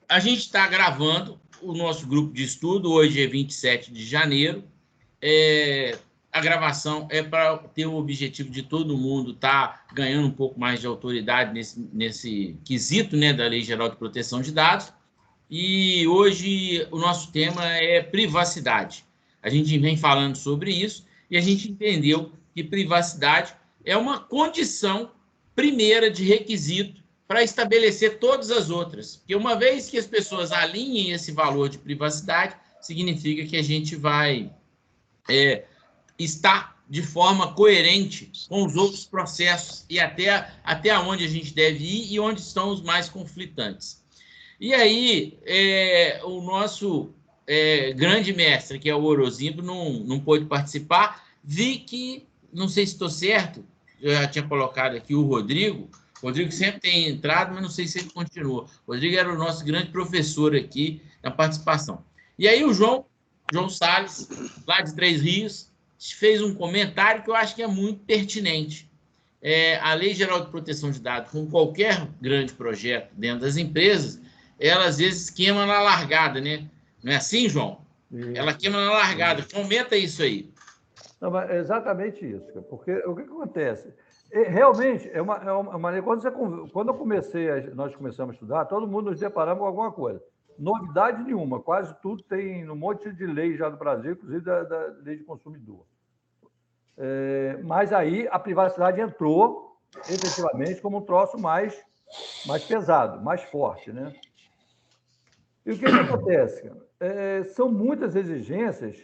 A gente está gravando o nosso grupo de estudo, hoje é 27 de janeiro. A gravação é para ter o objetivo de todo mundo estar ganhando um pouco mais de autoridade nesse quesito, né, da Lei Geral de Proteção de Dados. E hoje o nosso tema é privacidade. A gente vem falando sobre isso e a gente entendeu que privacidade é uma condição primeira de requisito para estabelecer todas as outras. Porque uma vez que as pessoas alinhem esse valor de privacidade, significa que a gente vai estar de forma coerente com os outros processos e até onde a gente deve ir e onde estão os mais conflitantes. E aí, o nosso grande mestre, que é o Orozimbo, não pôde participar. Vi que, não sei se estou certo, eu já tinha colocado aqui o Rodrigo. O Rodrigo sempre tem entrado, mas não sei se ele continua. O Rodrigo era o nosso grande professor aqui na participação. E aí o João Salles, lá de Três Rios, fez um comentário que eu acho que é muito pertinente. A Lei Geral de Proteção de Dados, com qualquer grande projeto dentro das empresas, ela às vezes queima na largada, né? Não é assim, João? Isso. Ela queima na largada. Comenta isso aí. Não, mas é exatamente isso, porque o que acontece? Realmente, é uma lei. Quando nós começamos a estudar, todo mundo nos deparamos com alguma coisa. Novidade nenhuma, quase tudo tem um monte de lei já do Brasil, inclusive da lei de consumidor. Mas aí a privacidade entrou, efetivamente, como um troço mais pesado, mais forte, né? E o que acontece? São muitas exigências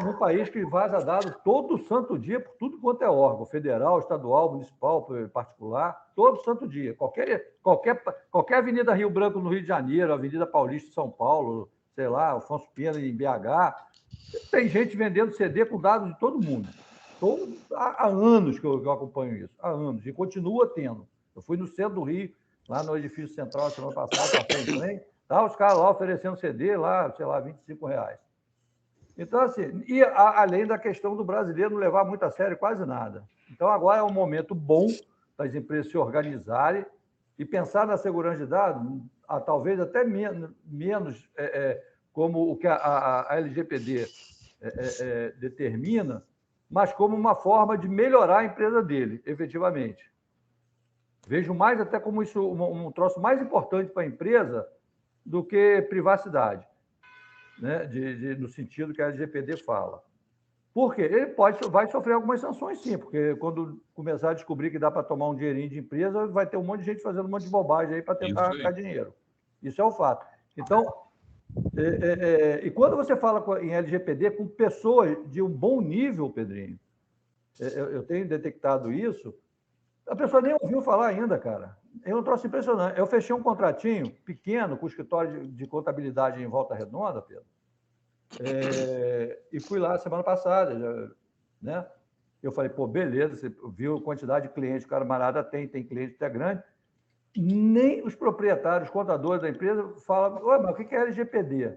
num país que vaza dados todo santo dia por tudo quanto é órgão, federal, estadual, municipal, particular, todo santo dia. Qualquer avenida Rio Branco no Rio de Janeiro, Avenida Paulista em São Paulo, sei lá, Afonso Pena em BH, tem gente vendendo CD com dados de todo mundo. Há anos que eu acompanho isso, há anos, e continua tendo. Eu fui no centro do Rio, lá no edifício central, semana passada, passei em frente, tá os caras lá oferecendo CD, lá, sei lá, R$25. Então, assim, e além da questão do brasileiro não levar muito a sério quase nada. Então, agora é um momento bom das empresas se organizarem e pensar na segurança de dados, talvez até menos como o que a LGPD determina, mas como uma forma de melhorar a empresa dele, efetivamente. Vejo mais até como isso um troço mais importante para a empresa do que privacidade, né? No sentido que a LGPD fala. Por quê? Ele vai sofrer algumas sanções, sim, porque quando começar a descobrir que dá para tomar um dinheirinho de empresa, vai ter um monte de gente fazendo um monte de bobagem aí para tentar arrancar dinheiro. Isso é o fato. Então, e quando você fala em LGPD com pessoas de um bom nível, Pedrinho, eu tenho detectado isso, a pessoa nem ouviu falar ainda, cara. É um troço impressionante. Eu fechei um contratinho pequeno com o escritório de contabilidade em Volta Redonda, Pedro, e fui lá semana passada, né? Eu falei, pô, beleza, você viu a quantidade de clientes que o camarada tem cliente até grande. Nem os proprietários, os contadores da empresa falam, mas o que é LGPD?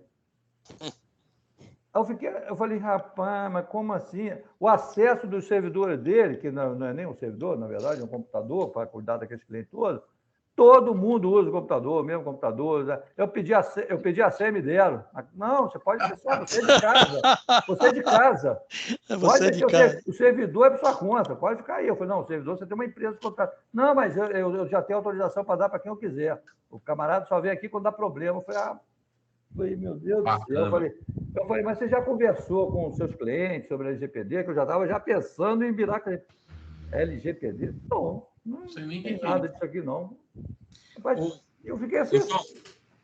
Eu falei, rapaz, mas como assim? O acesso dos servidores dele, que não é nem um servidor, na verdade, é um computador para cuidar daqueles clientes todos, todo mundo usa o computador, o mesmo computador. Eu pedi a senha e me deram. Não, você pode acessar, você é de casa. Você é de casa. Pode de casa. O servidor é para sua conta, pode ficar aí. Eu falei, não, o servidor você tem uma empresa de contrato. Não, mas eu já tenho autorização para dar para quem eu quiser. O camarada só vem aqui quando dá problema. Eu falei, meu Deus do céu. Eu falei, mas você já conversou com os seus clientes sobre a LGPD, que eu já estava pensando em virar cliente. LGPD? Não tem nada disso aqui, não. Mas eu fiquei assim.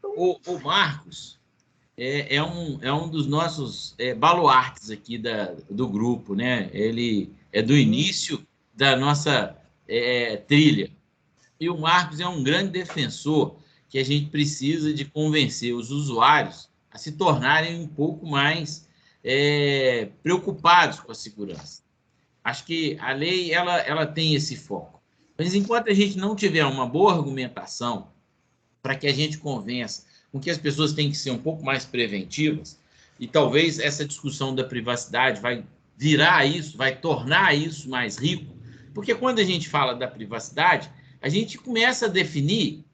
O Marcos é um dos nossos baluartes aqui do grupo, né? Ele é do início da nossa trilha. E o Marcos é um grande defensor que a gente precisa de convencer os usuários a se tornarem um pouco mais preocupados com a segurança. Acho que a lei ela tem esse foco. Mas enquanto a gente não tiver uma boa argumentação para que a gente convença com que as pessoas têm que ser um pouco mais preventivas, e talvez essa discussão da privacidade vai virar isso, vai tornar isso mais rico, porque quando a gente fala da privacidade, a gente começa a definir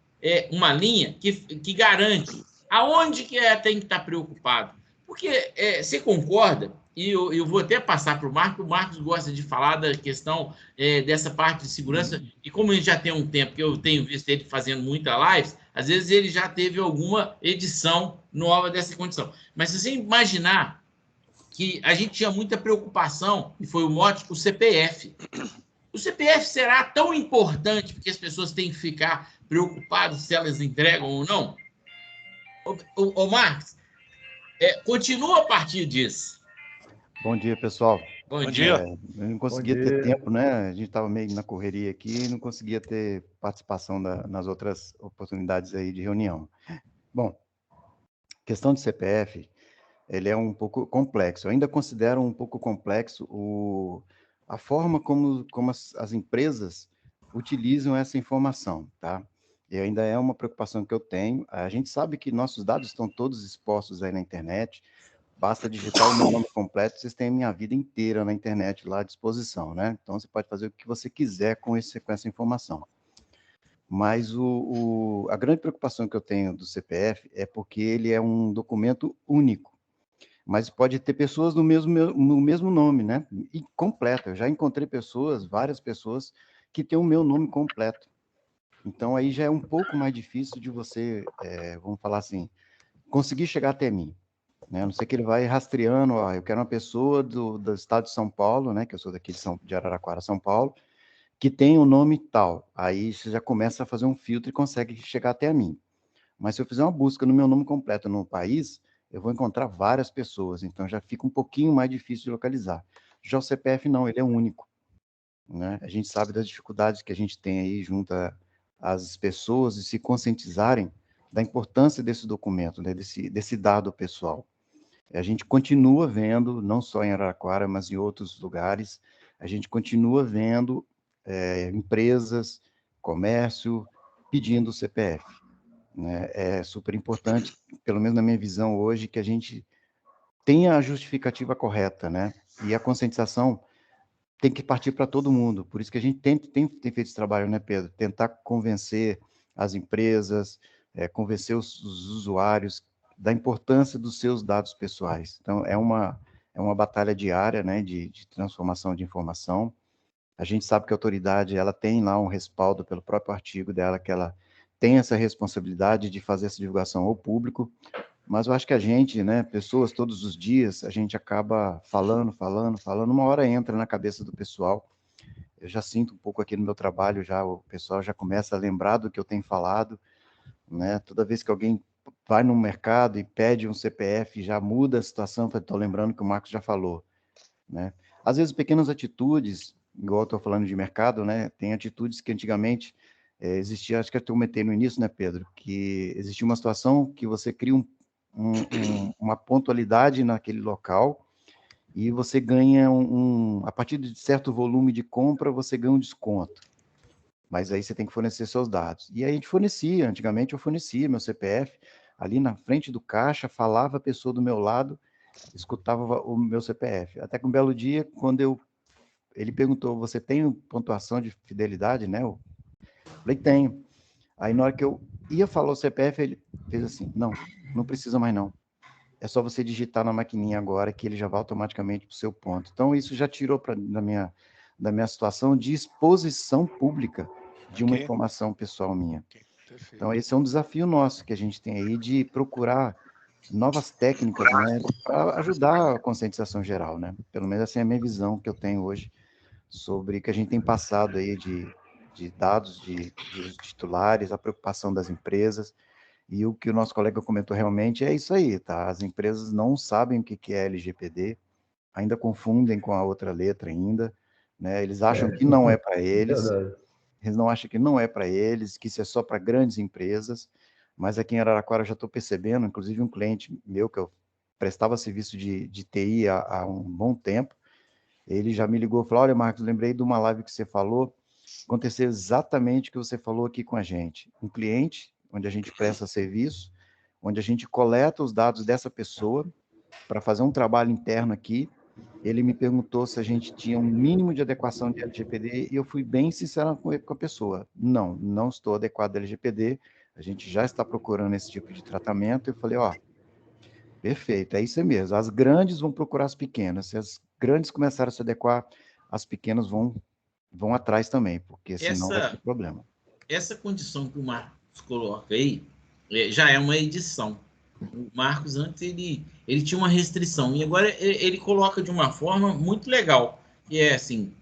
uma linha que garante aonde que tem que estar preocupado. Porque você concorda, e eu vou até passar para o Marcos gosta de falar da questão dessa parte de segurança, e como a gente já tem um tempo que eu tenho visto ele fazendo muita lives, às vezes ele já teve alguma edição nova dessa condição. Mas se você imaginar que a gente tinha muita preocupação, e foi o mote, o CPF. O CPF será tão importante porque as pessoas têm que ficar preocupadas se elas entregam ou não? Ô Marcos, continua a partir disso. Bom dia, pessoal. Bom dia. Eu não conseguia ter tempo, né? A gente estava meio na correria aqui e não conseguia ter participação nas outras oportunidades aí de reunião. Bom, questão de CPF, ele é um pouco complexo. Eu ainda considero um pouco complexo a forma como as empresas utilizam essa informação, tá? E ainda é uma preocupação que eu tenho. A gente sabe que nossos dados estão todos expostos aí na internet. Basta digitar o meu nome completo, vocês têm a minha vida inteira na internet lá à disposição, né? Então, você pode fazer o que você quiser com essa informação. Mas a grande preocupação que eu tenho do CPF é porque ele é um documento único. Mas pode ter pessoas no mesmo nome, né? E completo. Eu já encontrei várias pessoas, que têm o meu nome completo. Então, aí já é um pouco mais difícil de você, vamos falar assim, conseguir chegar até mim. Né? A não ser que ele vai rastreando, eu quero uma pessoa do estado de São Paulo, né? Que eu sou daqui de Araraquara, São Paulo, que tem o nome tal. Aí você já começa a fazer um filtro e consegue chegar até a mim. Mas se eu fizer uma busca no meu nome completo no país, eu vou encontrar várias pessoas, então já fica um pouquinho mais difícil de localizar. Já o CPF não, ele é único. Né? A gente sabe das dificuldades que a gente tem aí junto às pessoas de se conscientizarem da importância desse documento, né? desse dado pessoal. A gente continua vendo, não só em Araraquara, mas em outros lugares, a gente continua vendo empresas, comércio, pedindo o CPF. Né? É super importante, pelo menos na minha visão hoje, que a gente tenha a justificativa correta, né? E a conscientização tem que partir para todo mundo. Por isso que a gente tem feito esse trabalho, né, Pedro? Tentar convencer as empresas, convencer os usuários da importância dos seus dados pessoais. Então, é uma batalha diária, né, de transformação de informação. A gente sabe que a autoridade, ela tem lá um respaldo pelo próprio artigo dela, que ela tem essa responsabilidade de fazer essa divulgação ao público, mas eu acho que a gente, né, pessoas todos os dias, a gente acaba falando, uma hora entra na cabeça do pessoal. Eu já sinto um pouco aqui no meu trabalho, o pessoal já começa a lembrar do que eu tenho falado, né? Toda vez que alguém vai no mercado e pede um CPF, já muda a situação, estou lembrando que o Marcos já falou, né? Às vezes, pequenas atitudes, igual eu estou falando de mercado, né? Tem atitudes que antigamente existia, acho que eu comentei no início, né, Pedro, que existia uma situação que você cria uma pontualidade naquele local e você ganha a partir de certo volume de compra, você ganha um desconto. Mas aí você tem que fornecer seus dados. E aí a gente fornecia, antigamente eu fornecia meu CPF, ali na frente do caixa, falava a pessoa do meu lado, escutava o meu CPF. Até que um belo dia, quando ele perguntou, você tem pontuação de fidelidade, né? Eu falei, tenho. Aí na hora que eu ia falar o CPF, ele fez assim, não precisa mais não. É só você digitar na maquininha agora que ele já vai automaticamente para o seu ponto. Então isso já tirou da minha situação de exposição pública de uma informação pessoal minha. Então esse é um desafio nosso que a gente tem aí de procurar novas técnicas, né, para ajudar a conscientização geral, né? Pelo menos essa é a minha visão que eu tenho hoje sobre que a gente tem passado aí de dados de titulares, a preocupação das empresas, e o que o nosso colega comentou realmente é isso aí, tá? As empresas não sabem o que é LGPD, ainda confundem com a outra letra ainda, né? Eles acham que não é para eles, eles não acham que não é para eles, que isso é só para grandes empresas, mas aqui em Araraquara eu já estou percebendo, inclusive um cliente meu que eu prestava serviço de TI há um bom tempo, ele já me ligou e falou, olha, Marcos, lembrei de uma live que você falou, aconteceu exatamente o que você falou aqui com a gente. Um cliente, onde a gente presta serviço, onde a gente coleta os dados dessa pessoa para fazer um trabalho interno aqui, ele me perguntou se a gente tinha um mínimo de adequação de LGPD e eu fui bem sincero com a pessoa. Não estou adequado ao LGPD, A gente já está procurando esse tipo de tratamento. Eu falei, ó, perfeito, é isso mesmo. As grandes vão procurar as pequenas. Se as grandes começarem a se adequar, as pequenas vão atrás também, porque senão vai ter problema. Essa condição que o Marcos coloca aí já é uma edição. O Marcos, antes, ele tinha uma restrição, e agora ele coloca de uma forma muito legal, que é assim,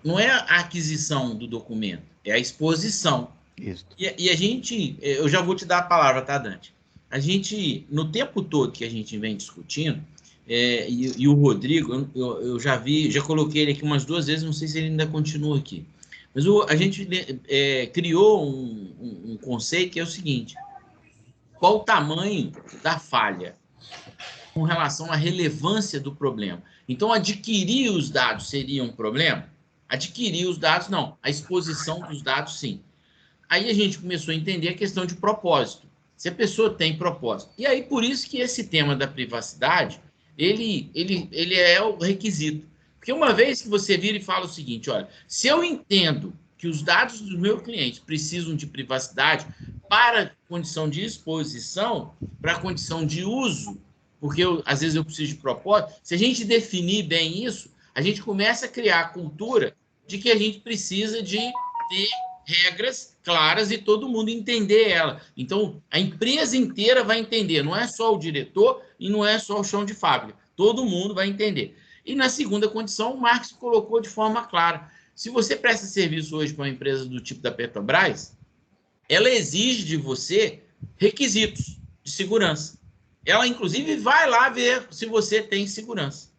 não é a aquisição do documento, é a exposição. Isso. E a gente, eu já vou te dar a palavra, tá, Dante? A gente, no tempo todo que a gente vem discutindo, e o Rodrigo, eu já coloquei ele aqui umas 2 vezes, não sei se ele ainda continua aqui, mas a gente criou um conceito que é o seguinte: qual o tamanho da falha com relação à relevância do problema? Então, adquirir os dados seria um problema? Adquirir os dados, não. A exposição dos dados, sim. Aí a gente começou a entender a questão de propósito. Se a pessoa tem propósito. E aí, por isso que esse tema da privacidade, ele é o requisito. Porque uma vez que você vira e fala o seguinte, olha, se eu entendo que os dados dos meus clientes precisam de privacidade para condição de exposição, para condição de uso, porque às vezes eu preciso de propósito, se a gente definir bem isso, a gente começa a criar a cultura de que a gente precisa de ter regras claras e todo mundo entender ela. Então, a empresa inteira vai entender, não é só o diretor e não é só o chão de fábrica. Todo mundo vai entender. E na segunda condição, o Marx colocou de forma clara. Se você presta serviço hoje para uma empresa do tipo da Petrobras, ela exige de você requisitos de segurança. Ela, inclusive, vai lá ver se você tem segurança.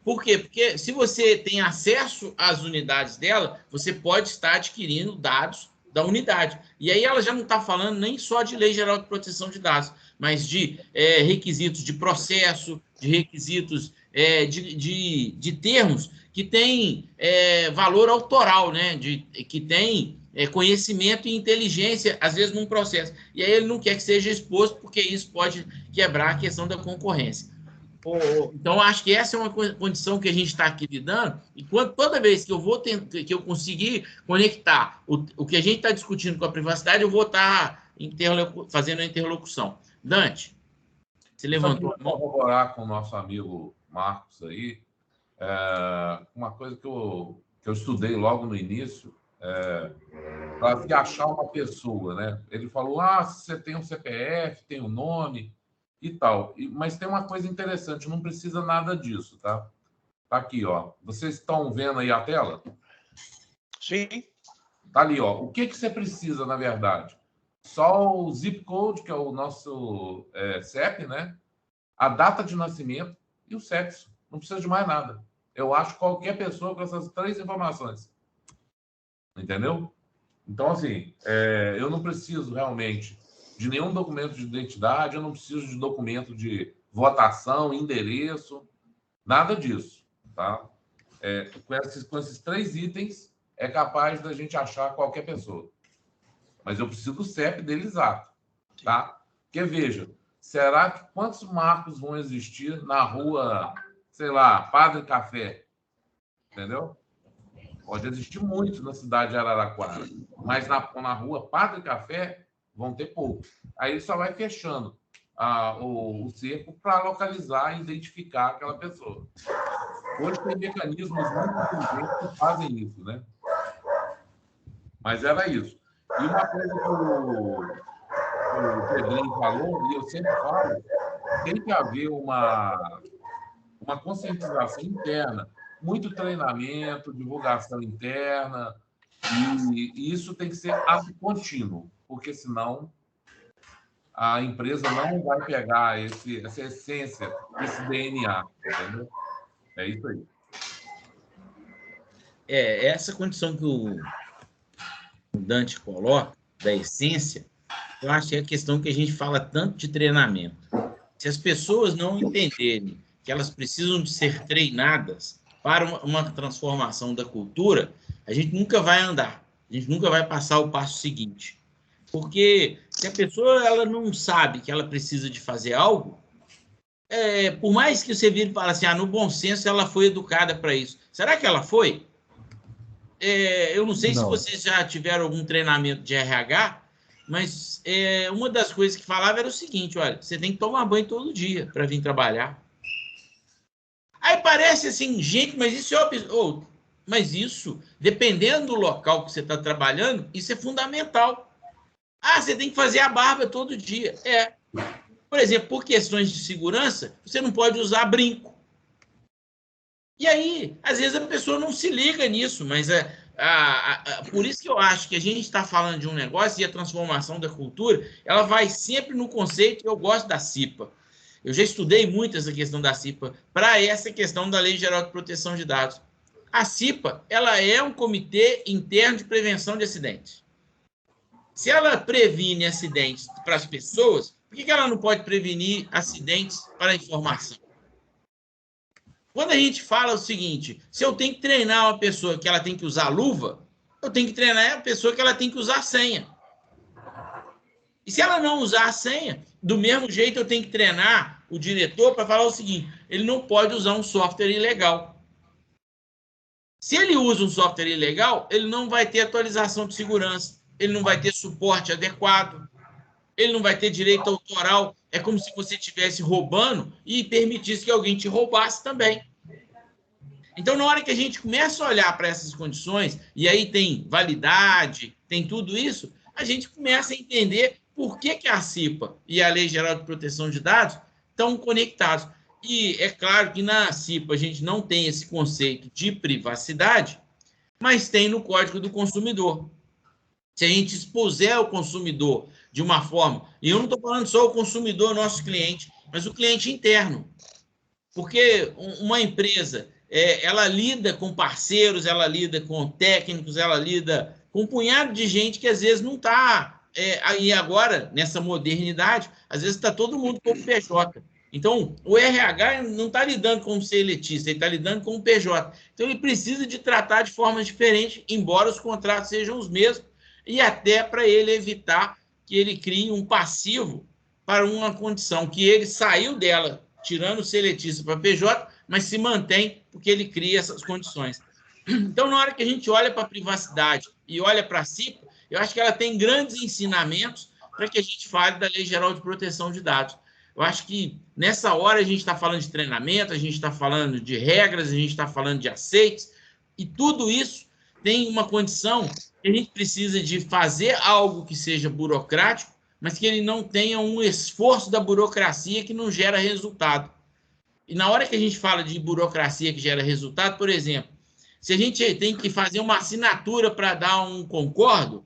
Por quê? Porque se você tem acesso às unidades dela, você pode estar adquirindo dados da unidade. E aí ela já não está falando nem só de Lei Geral de Proteção de Dados, mas de requisitos de processo, de requisitos de termos que têm valor autoral, né? Que tem conhecimento e inteligência, às vezes, num processo. E aí ele não quer que seja exposto, porque isso pode quebrar a questão da concorrência. Então, acho que essa é uma condição que a gente está aqui lidando, e toda vez que eu conseguir conectar o que a gente está discutindo com a privacidade, eu vou estar fazendo a interlocução. Dante, você levantou a mão. Corroborar com o nosso amigo Marcos aí, uma coisa que eu estudei logo no início, para se achar uma pessoa, né? Ele falou, você tem um CPF, tem um nome e tal. Mas tem uma coisa interessante, não precisa nada disso, tá? Tá aqui, ó. Vocês estão vendo aí a tela? Sim. Tá ali, ó. O que você precisa, na verdade? Só o zip code, que é o nosso CEP, né? A data de nascimento e o sexo. Não precisa de mais nada. Eu acho qualquer pessoa com essas 3 informações. Entendeu? Então, assim, eu não preciso realmente de nenhum documento de identidade, eu não preciso de documento de votação, endereço, nada disso, tá? Com esses 3 itens, é capaz da gente achar qualquer pessoa. Mas eu preciso do CEP dele exato, tá? Porque, veja, será que quantos Marcos vão existir na rua, sei lá, Padre Café? Entendeu? Pode existir muito na cidade de Araraquara, mas na rua Padre Café vão ter pouco. Aí ele só vai fechando o cerco para localizar e identificar aquela pessoa. Hoje tem mecanismos muito inteligentes que fazem isso, né? Mas era isso. E uma coisa que o Pedrinho falou, e eu sempre falo, tem que haver uma conscientização interna, muito treinamento, divulgação interna, e isso tem que ser ato contínuo, porque senão a empresa não vai pegar essa essência, esse DNA, entendeu? É isso aí. Essa condição que o Dante coloca, da essência, eu acho que é a questão que a gente fala tanto de treinamento. Se as pessoas não entenderem que elas precisam de ser treinadas para uma transformação da cultura, a gente nunca vai andar, a gente nunca vai passar o passo seguinte. Porque se a pessoa ela não sabe que ela precisa de fazer algo, por mais que você vire e fale assim, no bom senso ela foi educada para isso. Será que ela foi? Eu não sei se vocês já tiveram algum treinamento de RH, mas uma das coisas que falava era o seguinte, olha, você tem que tomar banho todo dia para vir trabalhar. Aí parece assim, gente, mas isso mas isso, dependendo do local que você está trabalhando, isso é fundamental. Ah, você tem que fazer a barba todo dia. Por exemplo, por questões de segurança, você não pode usar brinco. E aí, às vezes a pessoa não se liga nisso, mas por isso que eu acho que a gente está falando de um negócio e a transformação da cultura, ela vai sempre no conceito que eu gosto da CIPA. Eu já estudei muito essa questão da CIPA para essa questão da Lei Geral de Proteção de Dados. A CIPA, ela é um comitê interno de prevenção de acidentes. Se ela previne acidentes para as pessoas, por que ela não pode prevenir acidentes para a informação? Quando a gente fala o seguinte, se eu tenho que treinar uma pessoa que ela tem que usar luva, eu tenho que treinar a pessoa que ela tem que usar a senha. E se ela não usar a senha, do mesmo jeito eu tenho que treinar o diretor para falar o seguinte, ele não pode usar um software ilegal. Se ele usa um software ilegal, ele não vai ter atualização de segurança, ele não vai ter suporte adequado, ele não vai ter direito autoral. É como se você estivesse roubando e permitisse que alguém te roubasse também. Então, na hora que a gente começa a olhar para essas condições, e aí tem validade, tem tudo isso, a gente começa a entender por que a CIPA e a Lei Geral de Proteção de Dados estão conectados. E é claro que na CIPA a gente não tem esse conceito de privacidade, mas tem no Código do Consumidor. Se a gente expuser o consumidor de uma forma, e eu não estou falando só o consumidor, nosso cliente, mas o cliente interno. Porque uma empresa, ela lida com parceiros, ela lida com técnicos, ela lida com um punhado de gente que às vezes não está aí agora, nessa modernidade, às vezes está todo mundo com o PJ. Então, o RH não está lidando com o seletista, ele está lidando com o PJ. Então, ele precisa de tratar de forma diferente, embora os contratos sejam os mesmos, e até para ele evitar que ele crie um passivo para uma condição que ele saiu dela, tirando o seletista para PJ, mas se mantém porque ele cria essas condições. Então, na hora que a gente olha para a privacidade e olha para a CIPA, eu acho que ela tem grandes ensinamentos para que a gente fale da Lei Geral de Proteção de Dados. Eu acho que nessa hora a gente está falando de treinamento, a gente está falando de regras, a gente está falando de aceites, e tudo isso tem uma condição que a gente precisa de fazer algo que seja burocrático, mas que ele não tenha um esforço da burocracia que não gera resultado. E na hora que a gente fala de burocracia que gera resultado, por exemplo, se a gente tem que fazer uma assinatura para dar um concordo,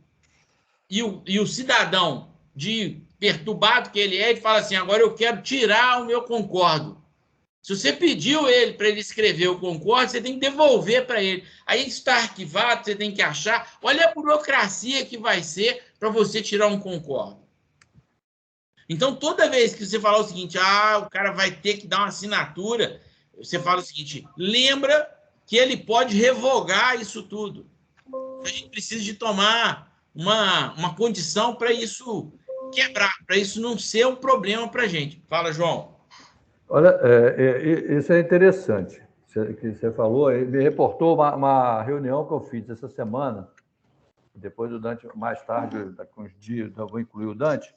e o cidadão, de perturbado que ele fala assim, agora eu quero tirar o meu concordo. Se você pediu ele para ele escrever o concordo, você tem que devolver para ele. Aí isso está arquivado, você tem que achar. Olha a burocracia que vai ser para você tirar um concordo. Então, toda vez que você falar o seguinte, o cara vai ter que dar uma assinatura, você fala o seguinte, lembra que ele pode revogar isso tudo. A gente precisa de tomar uma condição para isso quebrar, para isso não ser um problema para a gente. Fala, João. Olha, isso é interessante, que você falou. Me reportou uma reunião que eu fiz essa semana, depois o Dante, mais tarde, daqui a uns dias, eu vou incluir o Dante,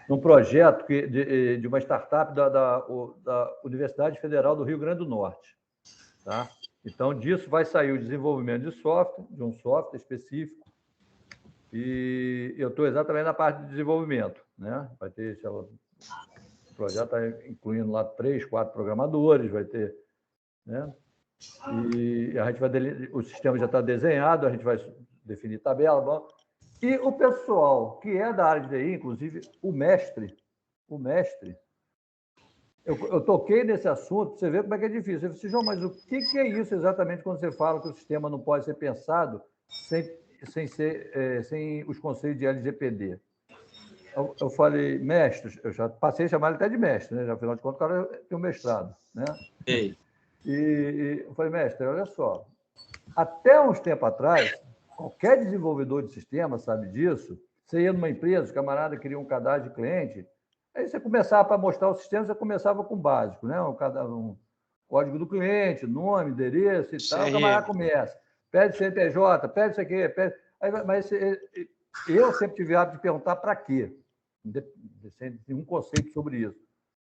num projeto de uma startup da Universidade Federal do Rio Grande do Norte. Tá? Então, disso vai sair o desenvolvimento de um software específico, e eu estou exatamente na parte de desenvolvimento. Né? Vai ter, o projeto está incluindo lá 3, 4 programadores, vai ter... Né? E a gente vai... O sistema já está desenhado, a gente vai definir tabela, bom. E o pessoal que é da área de TI, inclusive o mestre, eu toquei nesse assunto, você vê como é que é difícil. Eu disse, João, mas o que é isso exatamente quando você fala que o sistema não pode ser pensado sem os conceitos de LGPD? Eu falei, mestre, eu já passei a chamar ele até de mestre, né? Afinal de contas, o cara tem um mestrado. Né? Ei. E eu falei, mestre, olha só, até uns tempos atrás, qualquer desenvolvedor de sistema sabe disso. Você ia numa empresa, o camarada queria um cadastro de cliente, aí você começava para mostrar o sistema, você começava com o básico, né? Um código do cliente, nome, endereço e tal. O camarada começa, pede CNPJ, pede isso aqui, pede... Aí, mas eu sempre tive hábito de perguntar para quê, sem um conceito sobre isso.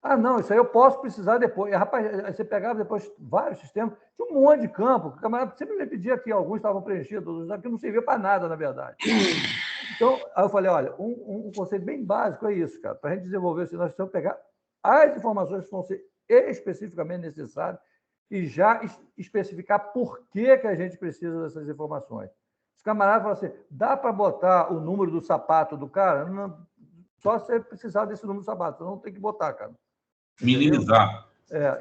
Ah, não, isso aí eu posso precisar depois. E, rapaz, aí você pegava depois vários sistemas, tinha um monte de campo, o camarada sempre me pedia aqui, alguns estavam preenchidos, outros aqui não servia para nada, na verdade. Então, aí eu falei, olha, um conceito bem básico é isso, cara, para a gente desenvolver, se nós precisamos pegar as informações que vão ser especificamente necessárias e já especificar por que a gente precisa dessas informações. Os camaradas falam assim, dá para botar o número do sapato do cara? Não, só se você precisar desse número do sapato, você não tem que botar, cara. Minimizar.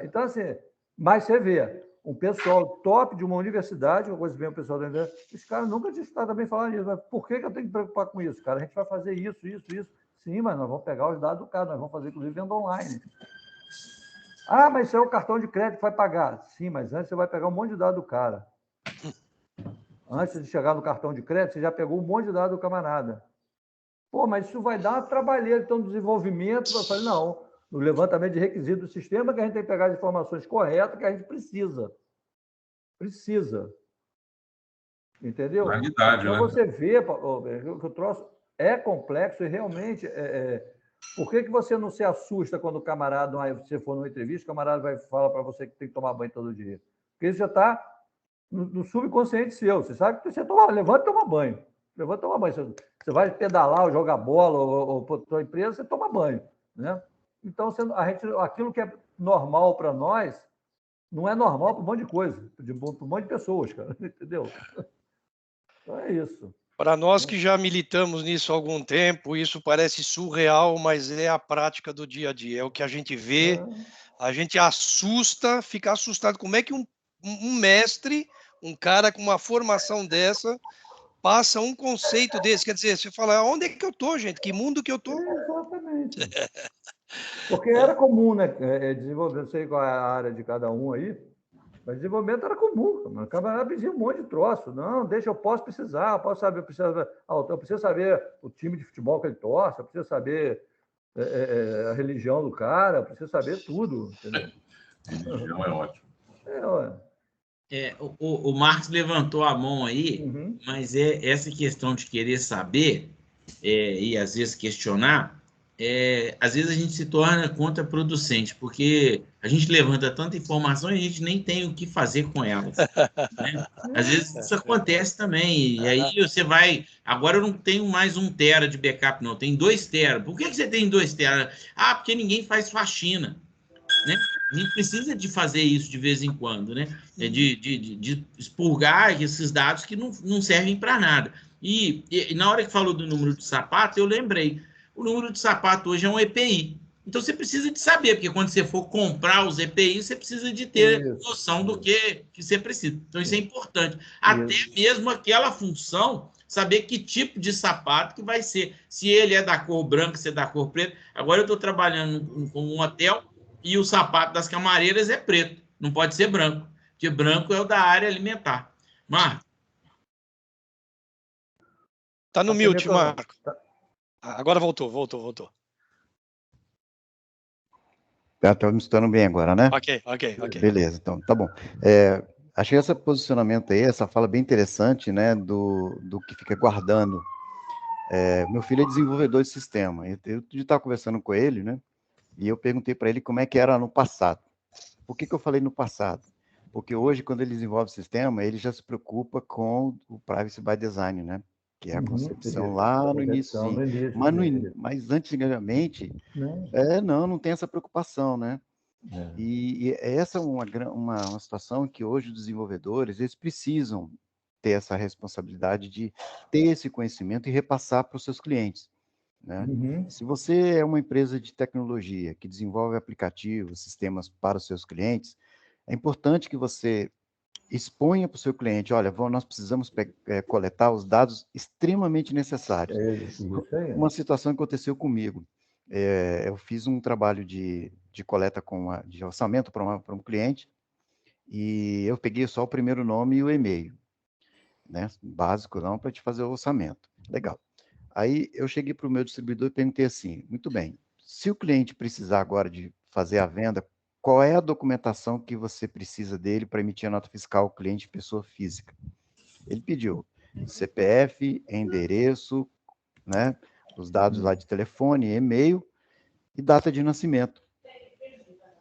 Então, assim, mas você vê, um pessoal top de uma universidade, uma coisa bem o pessoal da universidade, os caras nunca tinham estado também falando isso, mas por que eu tenho que me preocupar com isso, cara? A gente vai fazer isso, isso, isso. Sim, mas nós vamos pegar os dados do cara, nós vamos fazer, inclusive, venda online. Ah, mas isso é o cartão de crédito que vai pagar. Sim, mas antes você vai pegar um monte de dados do cara. Antes de chegar no cartão de crédito, você já pegou um monte de dados do camarada. Pô, mas isso vai dar uma trabalheira, então, no desenvolvimento. Eu falei, não, no levantamento de requisitos do sistema, que a gente tem que pegar as informações corretas que a gente precisa. Precisa. Entendeu? Realidade, então, né? você vê que o troço é complexo e realmente... Por que você não se assusta quando o camarada, você for numa entrevista, o camarada vai falar para você que tem que tomar banho todo dia? Porque isso já está no subconsciente seu. Você sabe que você levanta e toma banho. Levanta e toma banho. Você vai pedalar ou jogar bola ou para a sua empresa, você toma banho. Né? Então, aquilo que é normal para nós, não é normal para um monte de coisa, para um monte de pessoas, cara. Entendeu? Então é isso. Para nós que já militamos nisso há algum tempo, isso parece surreal, mas é a prática do dia a dia. É o que a gente vê, a gente fica assustado. Como é que um mestre, um cara com uma formação dessa, passa um conceito desse? Quer dizer, você fala, onde é que eu estou, gente? Que mundo que eu estou? Exatamente. Porque era comum, né? Desenvolver, não sei qual é a área de cada um aí, mas desenvolvimento era comum. O camarada pedia um monte de troço. Não, deixa, eu posso precisar, eu preciso saber o time de futebol que ele torce, eu preciso saber a religião do cara, eu preciso saber tudo. Entendeu? Religião é ótimo. O Marcos levantou a mão aí, mas essa questão de querer saber e às vezes questionar, às vezes a gente se torna contraproducente, porque a gente levanta tanta informação e a gente nem tem o que fazer com elas. Né? Às vezes isso acontece também, e aí você vai... Agora eu não tenho mais 1 tera de backup, não, tem 2 tera. Por que você tem 2 tera? Ah, porque ninguém faz faxina. Né? A gente precisa de fazer isso de vez em quando, né? De expurgar esses dados que não servem para nada. E na hora que falou do número de sapato, eu lembrei. O número de sapato hoje é um EPI. Então, você precisa de saber, porque quando você for comprar os EPIs, você precisa de ter noção do que você precisa. Então, isso é importante. Até mesmo aquela função, saber que tipo de sapato que vai ser. Se ele é da cor branca, se é da cor preta. Agora, eu estou trabalhando com um hotel e o sapato das camareiras é preto. Não pode ser branco, porque branco é o da área alimentar. Marco. Está no mute, Marco. Agora voltou. Está me escutando bem agora, né? Ok. Beleza, então, tá bom. Achei esse posicionamento aí, essa fala bem interessante, né, do que fica guardando. Meu filho é desenvolvedor de sistema. Eu estava conversando com ele, né, e eu perguntei para ele como é que era no passado. Por que eu falei no passado? Porque hoje, quando ele desenvolve o sistema, ele já se preocupa com o Privacy by Design, né? Que é a concepção lá no início. Mas antigamente, não tem essa preocupação, né? E essa é uma situação que hoje os desenvolvedores, eles precisam ter essa responsabilidade de ter esse conhecimento e repassar para os seus clientes. Né? Se você é uma empresa de tecnologia que desenvolve aplicativos, sistemas para os seus clientes, é importante que você exponha para o seu cliente, olha, nós precisamos coletar os dados extremamente necessários. Uma situação que aconteceu comigo, eu fiz um trabalho de coleta de orçamento para um cliente, e eu peguei só o primeiro nome e o e-mail, né? Básico não, para te fazer o orçamento. Legal. Aí eu cheguei para o meu distribuidor e perguntei assim, muito bem, se o cliente precisar agora de fazer a venda, qual é a documentação que você precisa dele para emitir a nota fiscal ao cliente pessoa física? Ele pediu CPF, endereço, né? Os dados lá de telefone, e-mail e data de nascimento.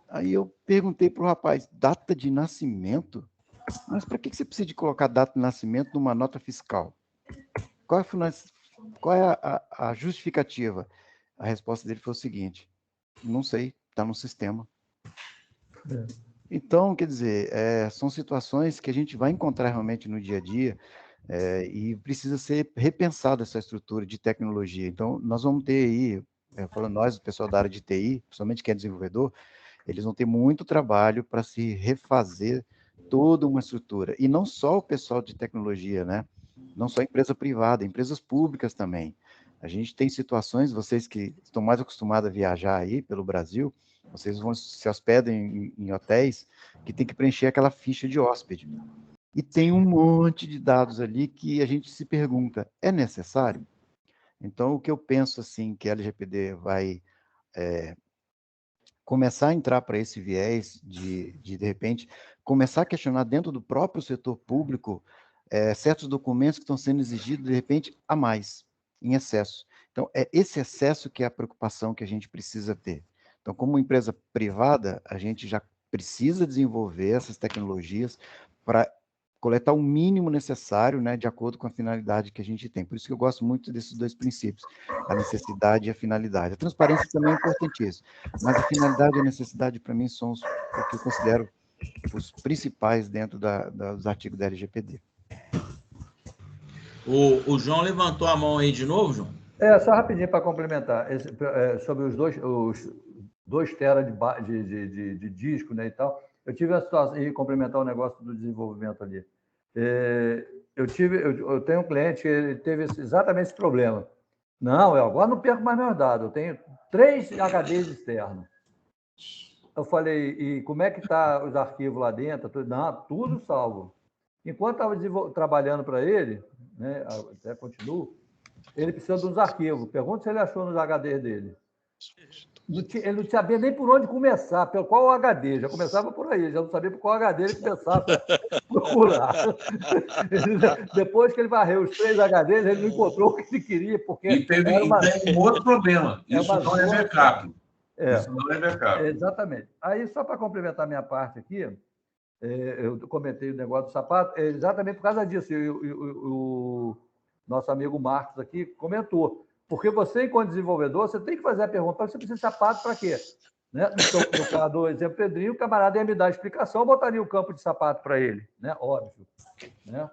Aí eu perguntei para o rapaz, data de nascimento? Mas para que você precisa de colocar data de nascimento numa nota fiscal? Qual é a justificativa? A resposta dele foi o seguinte, não sei, está no sistema. Então, quer dizer, são situações que a gente vai encontrar realmente no dia a dia e precisa ser repensada essa estrutura de tecnologia. Então, nós vamos ter aí, falando nós, o pessoal da área de TI, principalmente quem é desenvolvedor, eles vão ter muito trabalho para se refazer toda uma estrutura. E não só o pessoal de tecnologia, né? Não só a empresa privada, empresas públicas também. A gente tem situações, vocês que estão mais acostumados a viajar aí pelo Brasil, vocês vão se hospedem em hotéis que tem que preencher aquela ficha de hóspede. E tem um monte de dados ali que a gente se pergunta, é necessário? Então, o que eu penso, assim, que a LGPD vai começar a entrar para esse viés de repente, começar a questionar dentro do próprio setor público certos documentos que estão sendo exigidos, de repente, a mais, em excesso. Então, é esse excesso que é a preocupação que a gente precisa ter. Então, como empresa privada, a gente já precisa desenvolver essas tecnologias para coletar o mínimo necessário, né, de acordo com a finalidade que a gente tem. Por isso que eu gosto muito desses dois princípios, a necessidade e a finalidade. A transparência também é importantíssima, mas a finalidade e a necessidade, para mim, são o que eu considero os principais dentro dos artigos da LGPD. O João levantou a mão aí de novo, João? Só rapidinho para complementar, sobre os 2 teras de disco, né, e tal. Eu tive a situação, e complementar o negócio do desenvolvimento ali. Eu tenho um cliente que ele teve exatamente esse problema. Não, eu agora não perco mais meus dados, eu tenho 3 HDs externos. Eu falei, e como é que está os arquivos lá dentro? Não, tudo salvo. Enquanto estava trabalhando para ele, né, até continuo, ele precisa de uns arquivos. Pergunta se ele achou nos HDs dele. Ele não sabia nem por onde começar, pelo qual HD. Já começava por aí, já não sabia por qual HD ele começava a procurar. Depois que ele varreu os 3 HDs, ele não encontrou o que ele queria, porque e tem um outro problema. Isso não é backup. Isso não é backup. Exatamente. Aí, só para complementar a minha parte aqui, eu comentei o negócio do sapato, exatamente por causa disso. O nosso amigo Marcos aqui comentou. Porque você, enquanto desenvolvedor, você tem que fazer a pergunta, você precisa de sapato para quê? Né? No caso do exemplo Pedrinho, o camarada ia me dar a explicação, eu botaria o campo de sapato para ele, né? Óbvio. Né?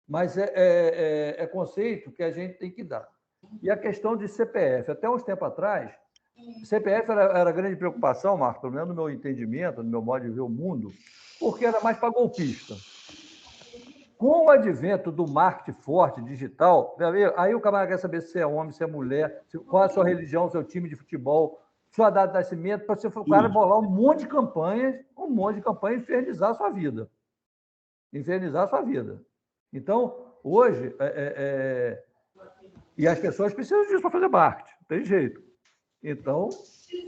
Mas é conceito que a gente tem que dar. E a questão de CPF, até uns tempos atrás, CPF era grande preocupação, Marcos, pelo menos no meu entendimento, no meu modo de ver o mundo, porque era mais para golpista. Com o advento do marketing forte, digital, aí o camarada quer saber se você é homem, se é mulher, qual é a sua religião, seu time de futebol, sua data de nascimento, para o cara bolar um monte de campanhas e infernizar a sua vida. Infernizar a sua vida. Então, hoje, e as pessoas precisam disso para fazer marketing, não tem jeito. Então,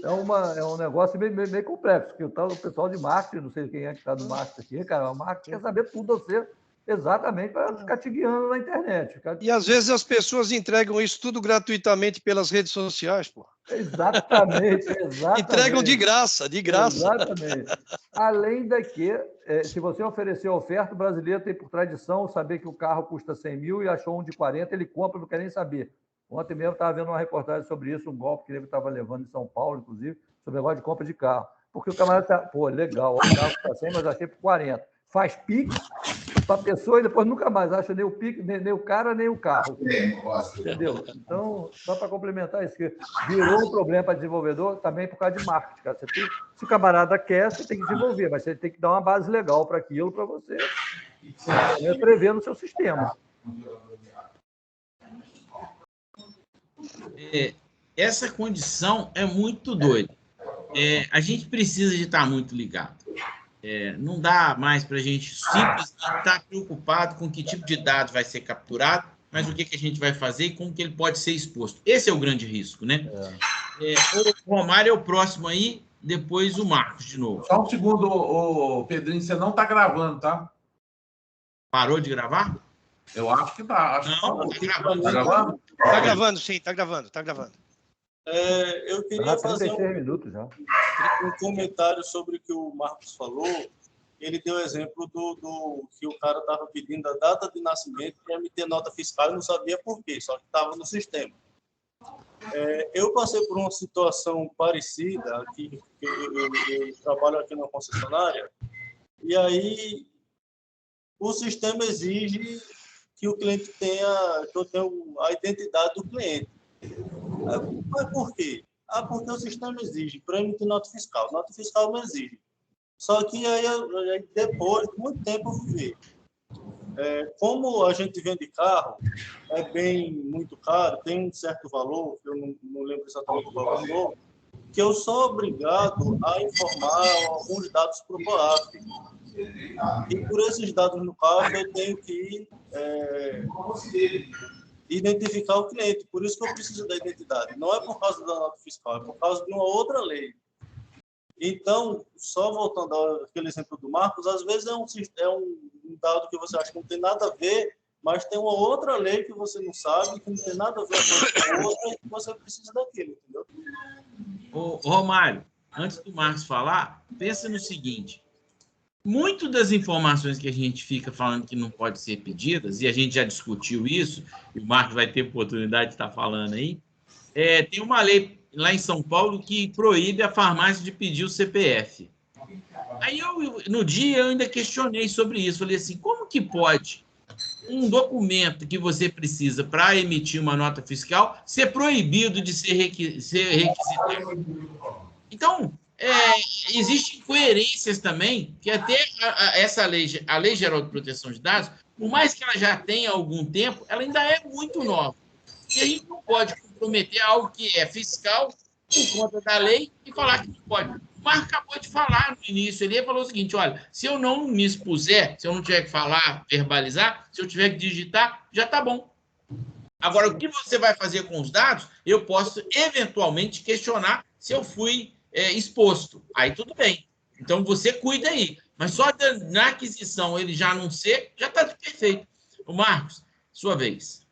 é um negócio meio complexo, porque o pessoal de marketing, não sei quem é que está no marketing aqui, cara, o marketing quer saber tudo você, exatamente para ficar te guiando na internet. E às vezes as pessoas entregam isso tudo gratuitamente pelas redes sociais, pô. Exatamente. Entregam de graça. Exatamente. Além da que, se você oferecer a oferta, o brasileiro tem por tradição saber que o carro custa 100 mil e achou um de 40, ele compra, não quer nem saber. Ontem mesmo estava vendo uma reportagem sobre isso, um golpe que ele estava levando em São Paulo, inclusive, sobre o negócio de compra de carro. Porque o camarada está, pô, legal, o carro está 100, mas achei por 40. Faz pique para a pessoa e depois nunca mais acha nem o pique, nem o cara, nem o carro. Entendeu? Então, só para complementar isso, que virou um problema para desenvolvedor também por causa de marketing. Cara. Se o camarada quer, você tem que desenvolver, mas você tem que dar uma base legal para aquilo, para você prever no seu sistema. Essa condição é muito doida. A gente precisa de estar muito ligado. Não dá mais para a gente simplesmente estar preocupado com que tipo de dado vai ser capturado, mas o que a gente vai fazer e como que ele pode ser exposto. Esse é o grande risco, né? O Romário é o próximo aí, depois o Marcos de novo. Só um segundo, Pedrinho, você não está gravando, tá? Parou de gravar? Eu acho que dá. Não, tá gravando. Tá gravando? Tá gravando, sim, tá gravando, tá gravando. Eu queria fazer 36 minutos já. um comentário sobre o que o Marcos falou. Ele deu exemplo do que o cara estava pedindo a data de nascimento para emitir nota fiscal e não sabia por quê, só que estava no sistema. Eu passei por uma situação parecida, aqui, eu trabalho aqui na concessionária, e aí o sistema exige que o cliente tenha, que eu tenha a identidade do cliente. Mas por quê? Porque o sistema exige para emitir nota fiscal. Nota fiscal não exige. Só que aí depois, muito tempo, eu fui ver. Como a gente vende carro, muito caro, tem um certo valor, eu não lembro exatamente o valor, que eu sou obrigado a informar alguns dados para o COAF. E por esses dados no carro, eu tenho que identificar o cliente. Por isso que eu preciso da identidade. Não é por causa da nota fiscal, é por causa de uma outra lei. Então, só voltando àquele exemplo do Marcos, às vezes é um dado que você acha que não tem nada a ver, mas tem uma outra lei que você não sabe, que não tem nada a ver com a outra, e que você precisa daquilo, entendeu? Ô, Romário, antes do Marcos falar, pensa no seguinte. Muito das informações que a gente fica falando que não pode ser pedidas, e a gente já discutiu isso, e o Marcos vai ter oportunidade de estar falando aí, tem uma lei lá em São Paulo que proíbe a farmácia de pedir o CPF. Aí no dia eu ainda questionei sobre isso, falei assim, como que pode um documento que você precisa para emitir uma nota fiscal ser proibido de ser requisitado? Então, existem incoerências também, que até essa lei, a Lei Geral de Proteção de Dados, por mais que ela já tenha algum tempo, ela ainda é muito nova. E a gente não pode comprometer algo que é fiscal por conta da lei e falar que não pode. O Marco acabou de falar no início, ele falou o seguinte, olha, se eu não me expuser, se eu não tiver que falar, verbalizar, se eu tiver que digitar, já está bom. Agora, o que você vai fazer com os dados, eu posso eventualmente questionar se eu fui exposto. Aí tudo bem. Então, você cuida aí. Mas só na aquisição ele já não ser, já está perfeito. O Marcos, sua vez.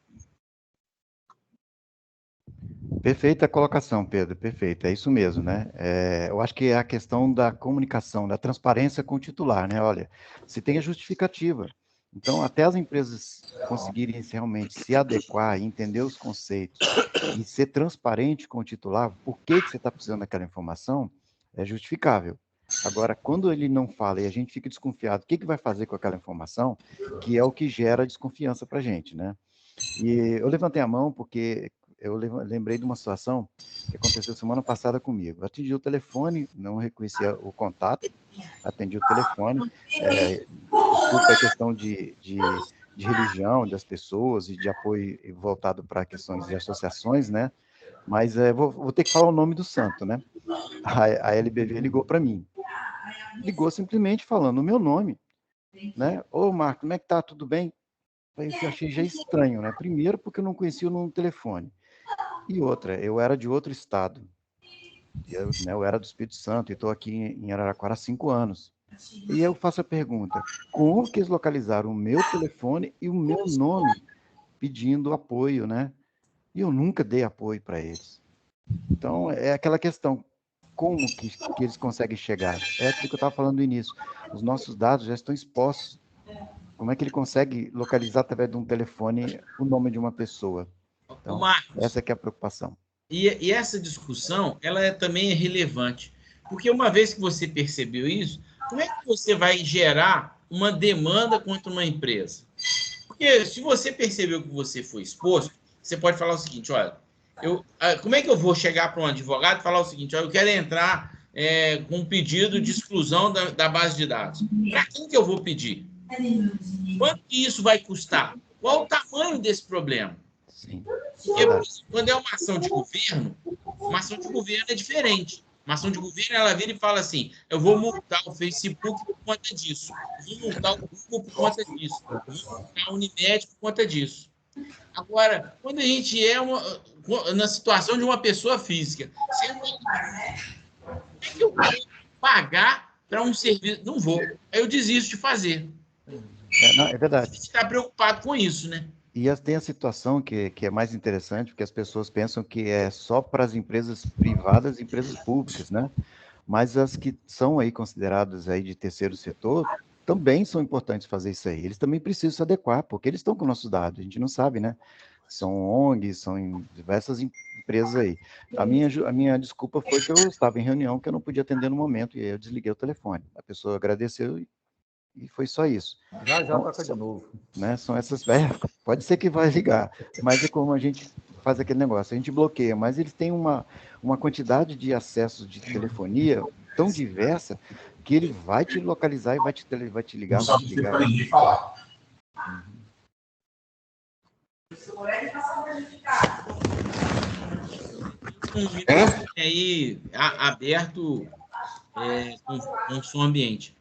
Perfeita a colocação, Pedro, perfeito, é isso mesmo, né? Eu acho que é a questão da comunicação, da transparência com o titular, né? Olha, se tem a justificativa, então até as empresas conseguirem realmente se adequar e entender os conceitos e ser transparente com o titular, por que você está precisando daquela informação, é justificável. Agora, quando ele não fala e a gente fica desconfiado, o que vai fazer com aquela informação, que é o que gera desconfiança para a gente, né? E eu levantei a mão porque eu lembrei de uma situação que aconteceu semana passada comigo. Eu atendi o telefone, não reconhecia o contato, atendi o telefone, desculpa a questão de religião das pessoas e de apoio voltado para questões de associações, né? Mas vou ter que falar o nome do santo, né? A LBV ligou para mim. Ligou simplesmente falando o meu nome, né? Ô, Marco, como é que tá? Tudo bem? Eu achei já estranho, né? Primeiro, porque eu não conhecia o número do telefone. E outra, eu era de outro estado. Eu era do Espírito Santo e estou aqui em Araraquara há 5 anos. E eu faço a pergunta, como que eles localizaram o meu telefone e o meu nome pedindo apoio, né? E eu nunca dei apoio para eles. Então, é aquela questão, como que eles conseguem chegar? É aquilo que eu estava falando no início. Os nossos dados já estão expostos. Como é que ele consegue localizar através de um telefone o nome de uma pessoa? Então, Marcos, essa que é a preocupação. E essa discussão, ela também é relevante, porque uma vez que você percebeu isso, como é que você vai gerar uma demanda contra uma empresa? Porque se você percebeu que você foi exposto, você pode falar o seguinte, olha, como é que eu vou chegar para um advogado e falar o seguinte, olha, eu quero entrar com um pedido de exclusão da base de dados. Para quem que eu vou pedir? Quanto que isso vai custar? Qual o tamanho desse problema? Sim. Porque quando é uma ação de governo é diferente. Uma ação de governo, ela vira e fala assim, eu vou multar o Facebook por conta disso, eu vou multar o Google por conta disso, eu vou multar a Unimed por conta disso. Agora, quando a gente na situação de uma pessoa física, como é que eu vou pagar para um serviço? Não vou, aí eu desisto de fazer. É verdade. A gente está preocupado com isso, né? E tem a situação que é mais interessante, porque as pessoas pensam que é só para as empresas privadas e empresas públicas, né? Mas as que são aí consideradas aí de terceiro setor também são importantes fazer isso aí. Eles também precisam se adequar, porque eles estão com nossos dados, a gente não sabe, né? São ONGs, são em diversas empresas aí. A minha desculpa foi que eu estava em reunião, que eu não podia atender no momento, e aí eu desliguei o telefone. A pessoa agradeceu e foi só isso. Já Então, toca de novo. né, são essas... pode ser que vai ligar, mas é como a gente faz aquele negócio, a gente bloqueia, mas eles têm uma quantidade de acessos de telefonia tão diversa que ele vai te localizar e vai te ligar, vai te ligar. Para ninguém falar. Aí aberto com o som ambiente.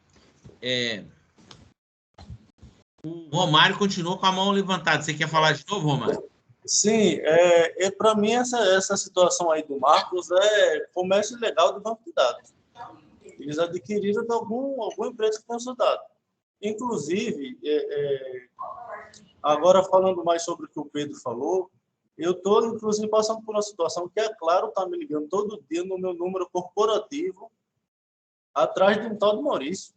O Romário continuou com a mão levantada. Você quer falar de novo, Romário? Sim, para mim essa situação aí do Marcos é comércio ilegal de banco de dados. Eles adquiriram de alguma empresa que tem seu dado. Inclusive, agora falando mais sobre o que o Pedro falou, eu estou, inclusive, passando por uma situação que, é claro, está me ligando todo dia no meu número corporativo, atrás de um tal de Maurício.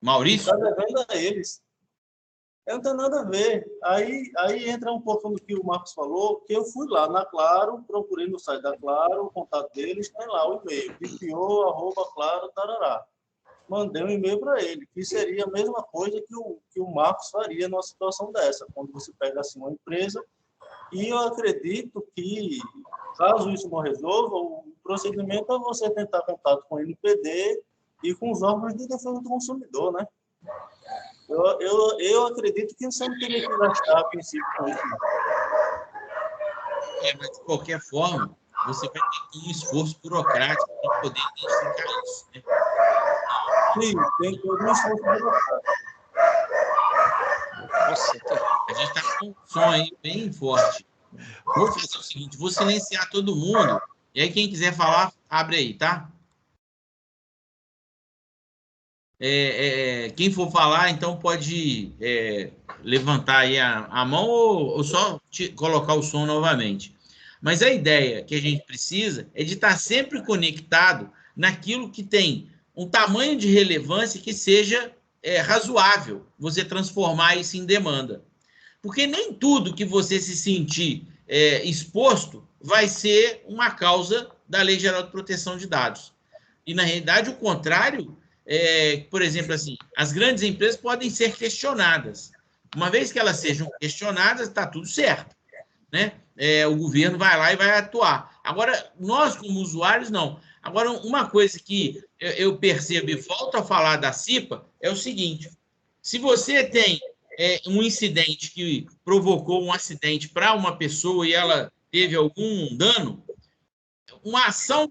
Maurício? Está devendo a eles. Não tem nada a ver. Aí entra um pouco no que o Marcos falou, que eu fui lá na Claro, procurei no site da Claro, o contato deles, tem lá o e-mail, ppo@claro, tarará. Mandei um e-mail para ele, que seria a mesma coisa que o Marcos faria numa situação dessa, quando você pega assim uma empresa, e eu acredito que, caso isso não resolva, o procedimento é você tentar contato com o NPD e com os órgãos de defesa do consumidor, né? Eu acredito que você não teria que gastar a princípio com isso. Mas de qualquer forma, você vai ter um esforço burocrático para poder identificar isso, né? Sim, tem todo um esforço burocrático. Nossa, A gente está com um som aí bem forte. Vou fazer o seguinte, vou silenciar todo mundo, e aí quem quiser falar, abre aí, tá? Quem for falar, então pode levantar aí a mão ou só colocar o som novamente. Mas a ideia que a gente precisa é de estar sempre conectado naquilo que tem um tamanho de relevância que seja razoável você transformar isso em demanda. Porque nem tudo que você se sentir exposto vai ser uma causa da Lei Geral de Proteção de Dados. E, na realidade, o contrário, por exemplo, assim, as grandes empresas podem ser questionadas. Uma vez que elas sejam questionadas, está tudo certo, né? O governo vai lá e vai atuar. Agora, nós, como usuários, não. Agora, uma coisa que eu percebo e volto a falar da CIPA é o seguinte: se você tem um incidente que provocou um acidente para uma pessoa e ela teve algum dano, uma ação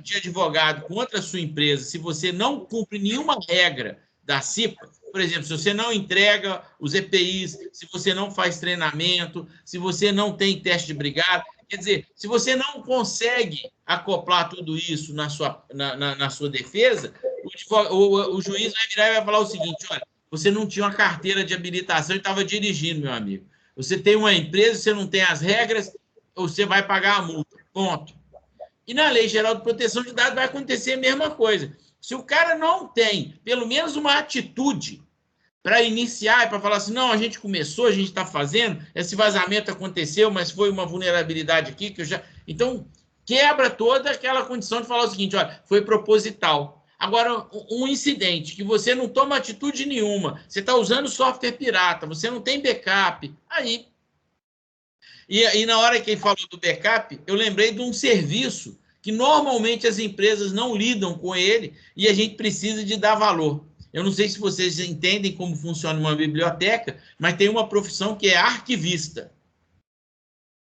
de advogado contra a sua empresa, se você não cumpre nenhuma regra da CIPA, por exemplo, se você não entrega os EPIs, se você não faz treinamento, se você não tem teste de brigada, quer dizer, se você não consegue acoplar tudo isso na sua defesa, o juiz vai virar e vai falar o seguinte: olha, você não tinha uma carteira de habilitação e estava dirigindo, meu amigo. Você tem uma empresa, você não tem as regras, você vai pagar a multa. Ponto. E na Lei Geral de Proteção de Dados vai acontecer a mesma coisa. Se o cara não tem pelo menos uma atitude para iniciar, para falar assim, não, a gente começou, a gente está fazendo, esse vazamento aconteceu, mas foi uma vulnerabilidade aqui que eu já... Então, quebra toda aquela condição de falar o seguinte: olha, foi proposital. Agora, um incidente que você não toma atitude nenhuma, você está usando software pirata, você não tem backup, aí... E na hora que ele falou do backup, eu lembrei de um serviço que normalmente as empresas não lidam com ele e a gente precisa de dar valor. Eu não sei se vocês entendem como funciona uma biblioteca, mas tem uma profissão que é arquivista.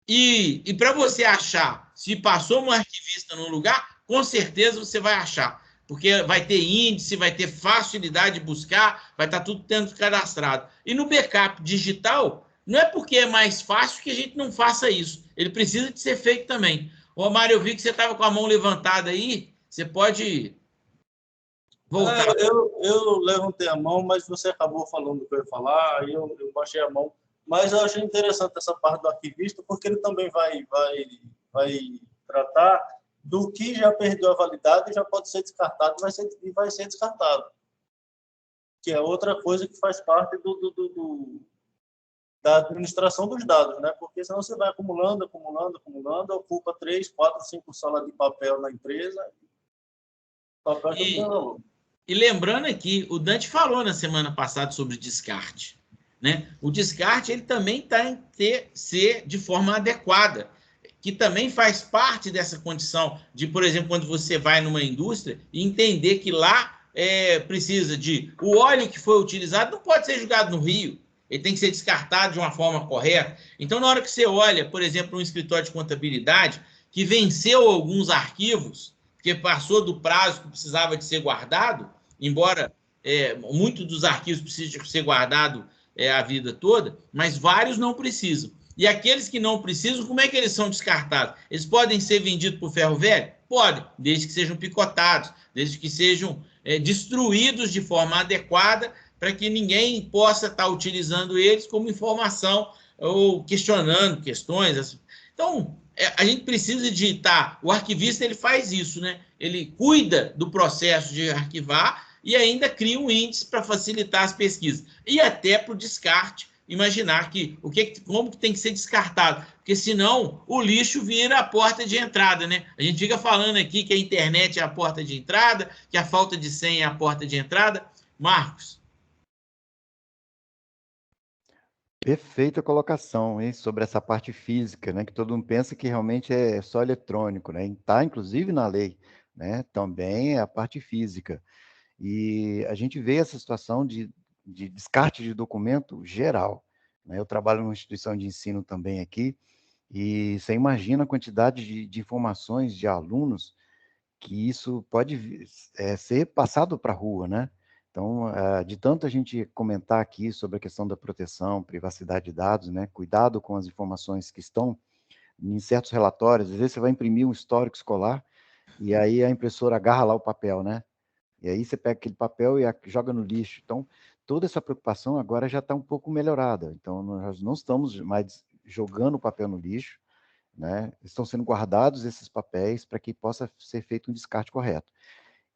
E para você achar se passou um arquivista num lugar, com certeza você vai achar, porque vai ter índice, vai ter facilidade de buscar, vai estar tudo dentro cadastrado. E no backup digital, não é porque é mais fácil que a gente não faça isso. Ele precisa de ser feito também. Romário, eu vi que você estava com a mão levantada aí. Você pode voltar. Eu levantei a mão, mas você acabou falando o que eu ia falar, aí eu baixei a mão. Mas eu achei interessante essa parte do arquivista, porque ele também vai tratar do que já perdeu a validade e já pode ser descartado e vai ser descartado. Que é outra coisa que faz parte da administração dos dados, né? Porque senão você vai acumulando, ocupa 3, 4, 5 salas de papel na empresa. Papel que não tem valor. E lembrando aqui, o Dante falou na semana passada sobre descarte, né? O descarte ele também tem que ser de forma adequada, que também faz parte dessa condição de, por exemplo, quando você vai numa indústria e entender que lá precisa de... O óleo que foi utilizado não pode ser jogado no rio, ele tem que ser descartado de uma forma correta. Então, na hora que você olha, por exemplo, um escritório de contabilidade que venceu alguns arquivos, porque passou do prazo que precisava de ser guardado, embora muitos dos arquivos precisem ser guardados a vida toda, mas vários não precisam. E aqueles que não precisam, como é que eles são descartados? Eles podem ser vendidos por ferro velho? Podem, desde que sejam picotados, desde que sejam destruídos de forma adequada, para que ninguém possa estar utilizando eles como informação ou questionando questões. Então, a gente precisa de estar... O arquivista ele faz isso, né? Ele cuida do processo de arquivar e ainda cria um índice para facilitar as pesquisas. E até para o descarte, imaginar como que tem que ser descartado, porque senão o lixo vira a porta de entrada, né? A gente fica falando aqui que a internet é a porta de entrada, que a falta de senha é a porta de entrada. Marcos. Perfeita colocação, hein, sobre essa parte física, né, que todo mundo pensa que realmente é só eletrônico, né, está inclusive na lei, né, também é a parte física. E a gente vê essa situação de descarte de documento geral, né, eu trabalho numa instituição de ensino também aqui, e você imagina a quantidade de informações de alunos que isso pode ser passado para a rua, né? Então, de tanto a gente comentar aqui sobre a questão da proteção, privacidade de dados, né? Cuidado com as informações que estão em certos relatórios. Às vezes você vai imprimir um histórico escolar e aí a impressora agarra lá o papel, né? E aí você pega aquele papel e joga no lixo. Então, toda essa preocupação agora já está um pouco melhorada. Então, nós não estamos mais jogando o papel no lixo, né? Estão sendo guardados esses papéis para que possa ser feito um descarte correto.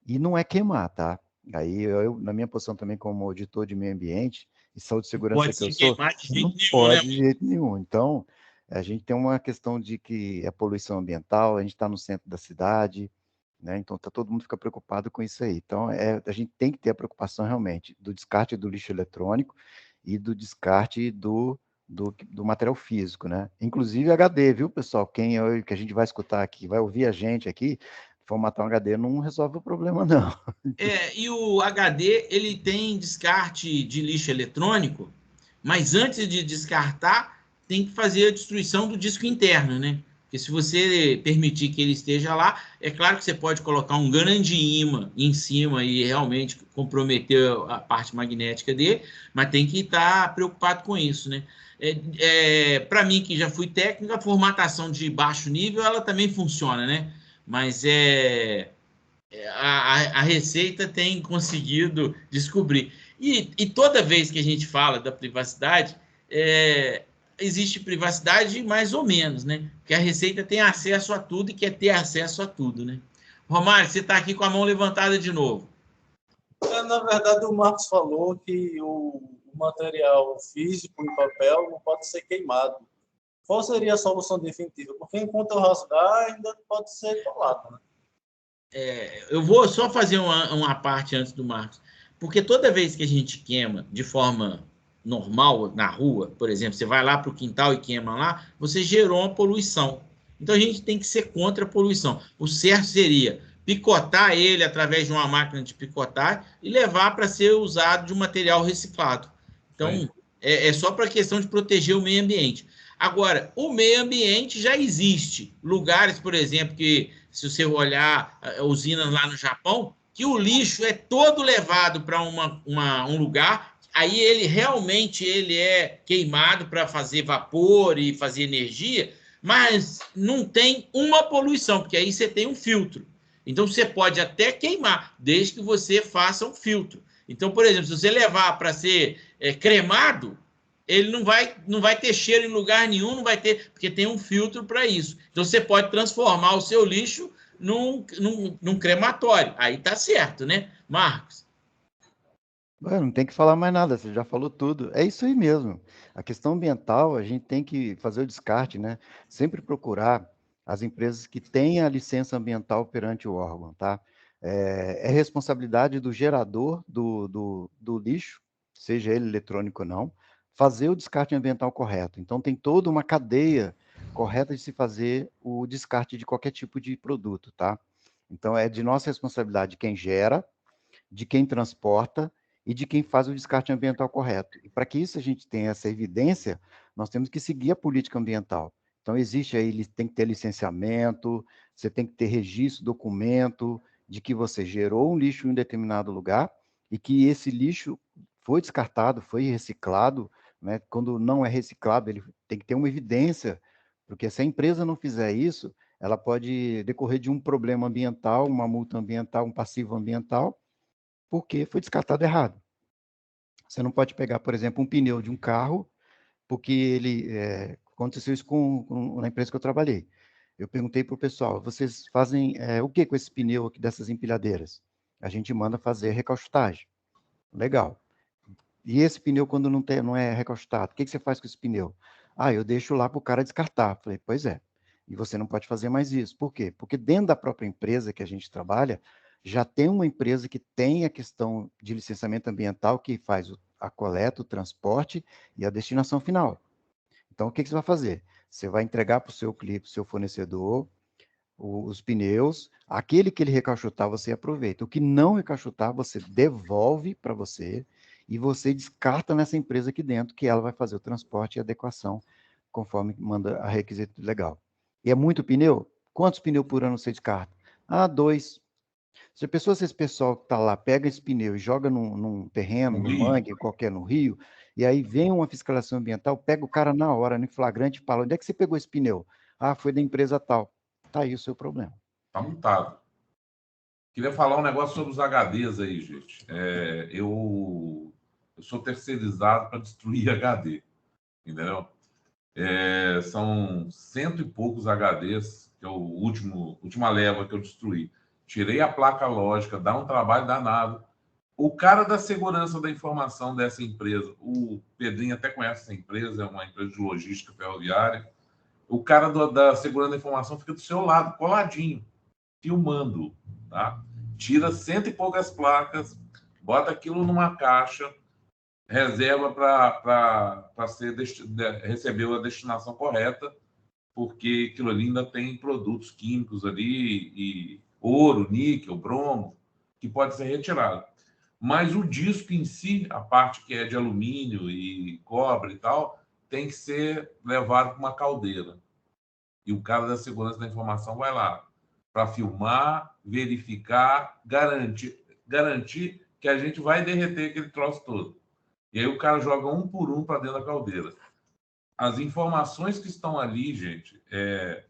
E não é queimar, tá? Aí eu, na minha posição também como auditor de meio ambiente e saúde e segurança que eu sou, não pode de jeito nenhum. Então, a gente tem uma questão de que é poluição ambiental, a gente está no centro da cidade, né? Então todo mundo fica preocupado com isso aí. Então, a gente tem que ter a preocupação realmente do descarte do lixo eletrônico e do descarte do material físico, né? Inclusive HD, viu, pessoal? Que a gente vai escutar aqui, vai ouvir a gente aqui, formatar um HD não resolve o problema, não. E o HD, ele tem descarte de lixo eletrônico, mas antes de descartar, tem que fazer a destruição do disco interno, né? Porque se você permitir que ele esteja lá, é claro que você pode colocar um grande ímã em cima e realmente comprometer a parte magnética dele, mas tem que estar preocupado com isso, né? Para mim, que já fui técnico, a formatação de baixo nível, ela também funciona, né? Mas a Receita tem conseguido descobrir. E toda vez que a gente fala da privacidade, existe privacidade mais ou menos, né? Porque a Receita tem acesso a tudo e quer ter acesso a tudo, né? Romário, você está aqui com a mão levantada de novo. Na verdade, o Marcos falou que o material físico em papel não pode ser queimado. Qual seria a solução definitiva? Porque enquanto eu rasgar, ainda pode ser colado, né? Eu vou só fazer uma parte antes do Marcos. Porque toda vez que a gente queima de forma normal na rua, por exemplo, você vai lá para o quintal e queima lá, você gerou uma poluição. Então a gente tem que ser contra a poluição. O certo seria picotar ele através de uma máquina de picotar e levar para ser usado de um material reciclado. Então, é só para a questão de proteger o meio ambiente. Agora, o meio ambiente já existe. Lugares, por exemplo, que se você olhar usinas lá no Japão, que o lixo é todo levado para um lugar, aí ele realmente é queimado para fazer vapor e fazer energia, mas não tem uma poluição, porque aí você tem um filtro. Então, você pode até queimar, desde que você faça um filtro. Então, por exemplo, se você levar para ser cremado, ele não vai ter cheiro em lugar nenhum, não vai ter, porque tem um filtro para isso. Então, você pode transformar o seu lixo num crematório. Aí tá certo, né, Marcos? Não tem que falar mais nada, você já falou tudo. É isso aí mesmo. A questão ambiental, a gente tem que fazer o descarte, né? Sempre procurar as empresas que têm a licença ambiental perante o órgão, tá? É responsabilidade do gerador do lixo, seja ele eletrônico ou não, fazer o descarte ambiental correto. Então, tem toda uma cadeia correta de se fazer o descarte de qualquer tipo de produto, tá? Então, é de nossa responsabilidade quem gera, de quem transporta e de quem faz o descarte ambiental correto. E para que isso a gente tenha essa evidência, nós temos que seguir a política ambiental. Então, existe aí, tem que ter licenciamento, você tem que ter registro, documento de que você gerou um lixo em um determinado lugar e que esse lixo foi descartado, foi reciclado, né? Quando não é reciclado, ele tem que ter uma evidência, porque se a empresa não fizer isso, ela pode decorrer de um problema ambiental, uma multa ambiental, um passivo ambiental, porque foi descartado errado. Você não pode pegar, por exemplo, um pneu de um carro, porque aconteceu isso na empresa que eu trabalhei. Eu perguntei para o pessoal, vocês fazem o que com esse pneu aqui dessas empilhadeiras? A gente manda fazer recauchutagem. Legal. E esse pneu, quando não é recauchutado, o que você faz com esse pneu? Eu deixo lá para o cara descartar. Falei, pois é. E você não pode fazer mais isso. Por quê? Porque dentro da própria empresa que a gente trabalha, já tem uma empresa que tem a questão de licenciamento ambiental, que faz a coleta, o transporte e a destinação final. Então, o que você vai fazer? Você vai entregar para o seu cliente, para o seu fornecedor, os pneus, aquele que ele recauchutar, você aproveita. O que não recauchutar, você devolve para você e você descarta nessa empresa aqui dentro, que ela vai fazer o transporte e adequação, conforme manda a requisito legal. E é muito pneu? Quantos pneus por ano você descarta? 2. Se esse pessoal que está lá pega esse pneu e joga num terreno, num mangue, qualquer no rio, e aí vem uma fiscalização ambiental, pega o cara na hora, no flagrante, e fala, onde é que você pegou esse pneu? Foi da empresa tal. Está aí o seu problema. Está multado. Queria falar um negócio sobre os HDs aí, gente. Eu sou terceirizado para destruir HD, entendeu? São 100 e poucos HDs, que é a última leva que eu destruí. Tirei a placa lógica, dá um trabalho danado. O cara da segurança da informação dessa empresa, o Pedrinho até conhece essa empresa, é uma empresa de logística ferroviária. O cara da segurança da informação fica do seu lado, coladinho, filmando, tá? Tira 100 e poucas placas, bota aquilo numa caixa, reserva para receber a destinação correta, porque aquilo ali ainda tem produtos químicos ali, e ouro, níquel, bromo, que pode ser retirado. Mas o disco em si, a parte que é de alumínio e cobre e tal, tem que ser levado para uma caldeira. E o cara da segurança da informação vai lá para filmar, verificar, garantir que a gente vai derreter aquele troço todo. E aí o cara joga um por um para dentro da caldeira. As informações que estão ali, gente,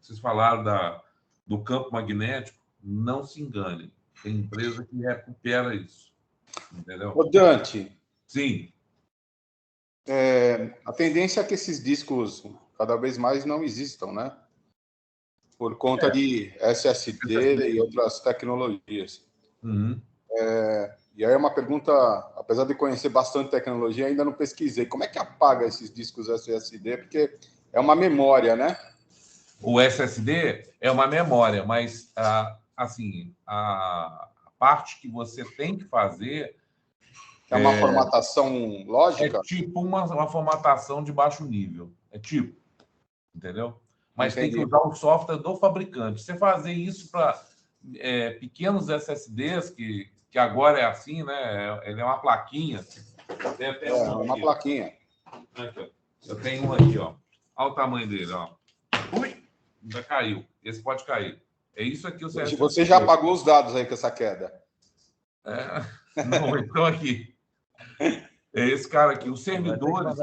vocês falaram do campo magnético, não se enganem. Tem empresa que recupera isso. Entendeu? Ô, Dante. Sim. A tendência é que esses discos cada vez mais não existam, né? Por conta de SSD e outras tecnologias. Uhum. E aí é uma pergunta, apesar de conhecer bastante tecnologia, ainda não pesquisei. Como é que apaga esses discos SSD? Porque é uma memória, né? O SSD é uma memória, mas assim, a parte que você tem que fazer é uma formatação lógica? É tipo uma formatação de baixo nível. Entendeu? Mas Entendi. Tem que usar o software do fabricante. Você fazer isso para pequenos SSDs, que agora é assim, né? Ele é uma plaquinha. Uma plaquinha. Eu tenho um aqui, ó. Olha o tamanho dele, ó. Ui! Já caiu. Esse pode cair. É isso aqui o CSD. Você já apagou os dados aí com essa queda? Não, então aqui. É esse cara aqui. Os servidores,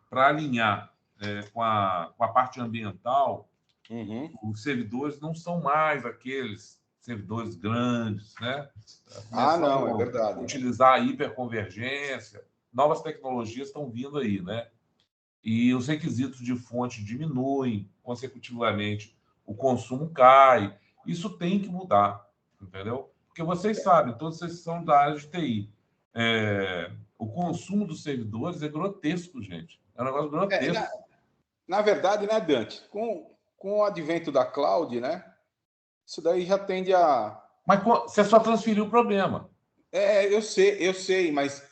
para alinhar com a parte ambiental, Os servidores não são mais aqueles servidores grandes, né? Não, é verdade. Utilizar a hiperconvergência, novas tecnologias estão vindo aí, né? E os requisitos de fonte diminuem, consecutivamente o consumo cai. Isso tem que mudar, entendeu? Porque vocês sabem, todos vocês são da área de TI. O consumo dos servidores é grotesco, gente. É um negócio grotesco. Na verdade, né, Dante? Com o advento da cloud, né? Isso daí já tende a... Mas você só transferiu o problema. Eu sei, mas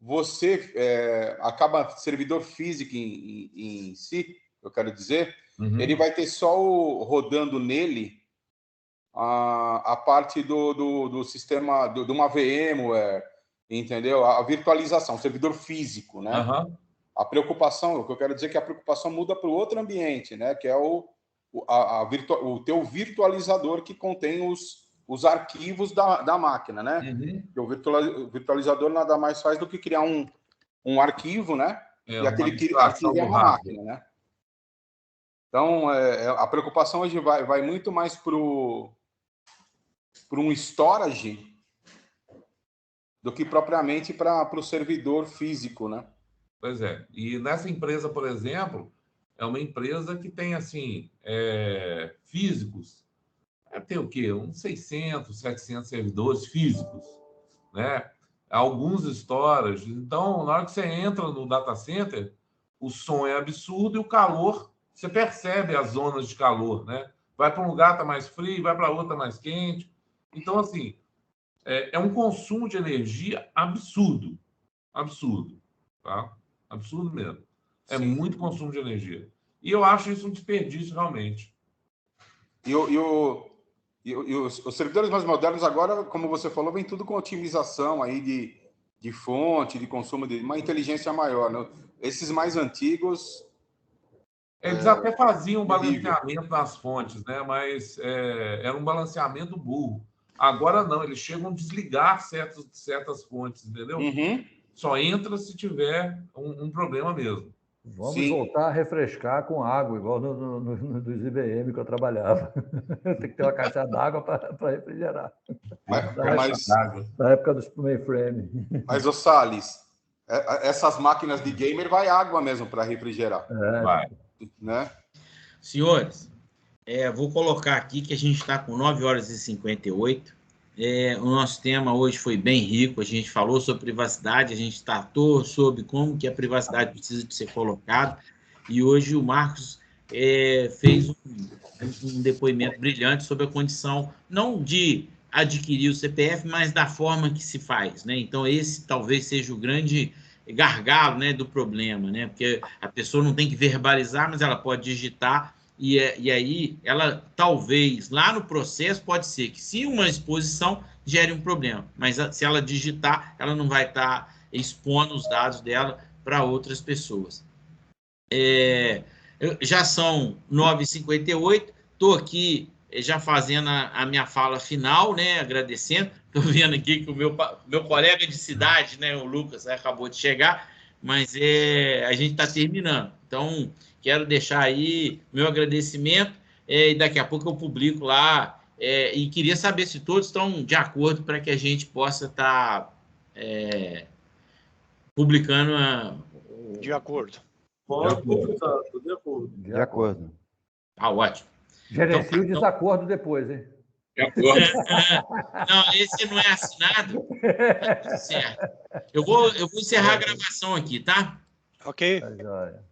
você acaba servidor físico em si, eu quero dizer, ele vai ter só rodando nele a parte do sistema, de uma VMware, entendeu? A virtualização, servidor físico, né? A preocupação, o que eu quero dizer é que a preocupação muda para o outro ambiente, né? Que é o teu virtualizador que contém os arquivos da máquina, né? O virtualizador nada mais faz do que criar um arquivo, né? E aquele arquivo é uma máquina, né? Então, a preocupação hoje vai muito mais para um storage do que propriamente para o servidor físico, né? Pois é. E nessa empresa, por exemplo, é uma empresa que tem, assim, físicos. Tem o quê? Uns 600, 700 servidores físicos, né? Alguns storage. Então, na hora que você entra no data center, o som é absurdo e o calor, você percebe as zonas de calor, né? Vai para um lugar, tá mais frio, vai para outro, tá mais quente. Então, assim, é um consumo de energia absurdo. Absurdo, tá? Absurdo mesmo. É muito consumo de energia. E eu acho isso um desperdício, realmente. E os servidores mais modernos agora, como você falou, vem tudo com otimização aí de fonte, de consumo, de uma inteligência maior, né? Esses mais antigos... Eles até faziam um balanceamento nas fontes, né? Mas era um balanceamento burro. Agora não, eles chegam a desligar certas fontes, entendeu? Só entra se tiver um problema mesmo. Vamos voltar a refrescar com água, igual dos IBM que eu trabalhava. Tem que ter uma caixa d'água para refrigerar. Da época dos mainframe. Mas, ô Salles, essas máquinas de gamer vai água mesmo para refrigerar. Vai. Né? Senhores, vou colocar aqui que a gente está com 9h58. O nosso tema hoje foi bem rico, a gente falou sobre privacidade, a gente tratou sobre como que a privacidade precisa de ser colocada, e hoje o Marcos fez um depoimento brilhante sobre a condição, não de adquirir o CPF, mas da forma que se faz, né? Então, esse talvez seja o grande gargalo, né, do problema, né? Porque a pessoa não tem que verbalizar, mas ela pode digitar, e aí ela talvez lá no processo pode ser que se uma exposição gere um problema, mas se ela digitar, ela não vai estar expondo os dados dela para outras pessoas. Já são 9h58, estou aqui já fazendo a minha fala final, né, agradecendo. Estou vendo aqui que o meu colega de cidade, né, o Lucas, acabou de chegar, mas a gente está terminando. Então, quero deixar aí meu agradecimento, e daqui a pouco eu publico lá, e queria saber se todos estão de acordo para que a gente possa estar publicando De acordo. Pode publicar, estou de acordo. De acordo. Ótimo. Gerencie o desacordo depois, hein? Não, esse não é assinado. Tá tudo certo. Eu vou encerrar a gravação aqui, tá? Ok. Tá joia.